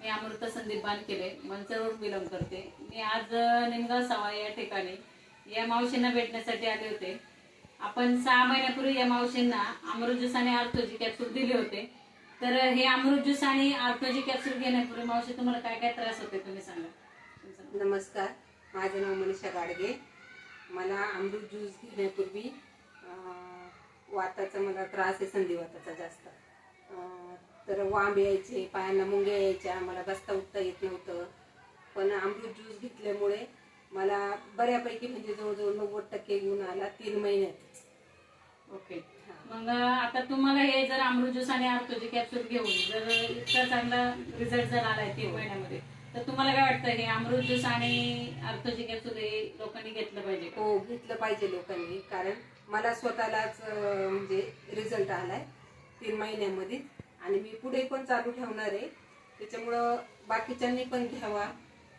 मी Amruta Sandeep बानकेले मंचरवरून belong करते. मी आज निमगाव सावा या ठिकाणी या मावशींना भेटण्यासाठी आले होते. आपण 6 महिन्यापूर्वी या मावशींना अमृत ज्यूस आणि आर्थोजी कॅप्सूल दिले होते. तर हे अमृत ज्यूस आणि आर्थोजी कॅप्सूल घेण्यापूर्वी मावशी तुम्हाला काय काय त्रास होते तुम्ही सांगा. नमस्कार, माझं नाव मनीषा गाडगे. मला अमृत ज्यूस घेण्यापूर्वी वाताचा मला त्रास आहे, संधिवाताचा जास्त. तर वांब यायचे, पायांना मुंग्या यायच्या, मला बसता उठता येत नव्हतं. पण अमृत ज्यूस घेतल्यामुळे मला बऱ्यापैकी म्हणजे जवळजवळ 90% गुण आला 3 महिन्यात. ओके, मग आता तुम्हाला हे जर अमृत ज्यूस आणि आर्थोजी कॅप्सूल घेऊन जर इतका चांगला रिझल्ट जर आलाय 3 महिन्यामध्ये, तर तुम्हाला काय वाटतं हे अमृत ज्यूस आणि आर्थोजी कॅप्सूल हे लोकांनी घेतलं पाहिजे? हो, घेतलं पाहिजे लोकांनी, कारण मला स्वतःलाच म्हणजे रिझल्ट आलाय 3 महिन्यामध्ये आणि मी पुढे पण चालू ठेवणार आहे. त्याच्यामुळं बाकीच्यांनी पण घ्यावा,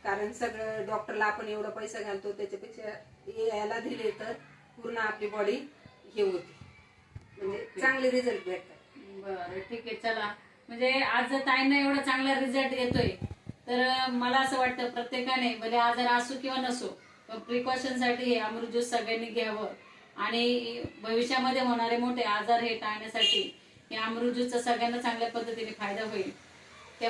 कारण सगळं डॉक्टरला आपण एवढा पैसा घालतो त्याच्यापेक्षा याला दिले तर पूर्ण आपली बॉडी हे होते, म्हणजे चांगले रिझल्ट भेटतात. बरं, ठीक आहे. चला, म्हणजे आज ताईंना एवढा चांगला रिझल्ट येतोय, तर मला असं वाटतं प्रत्येकाने भले आजार असो किंवा नसो, पण प्रिकॉशनसाठी हे अमृत ज्यूस सगळ्यांनी घ्यावं आणि भविष्यामध्ये होणारे मोठे आजार हे टाळण्यासाठी या अमृत ज्यूसचा सगळ्यांना चांगल्या पद्धतीने फायदा होईल.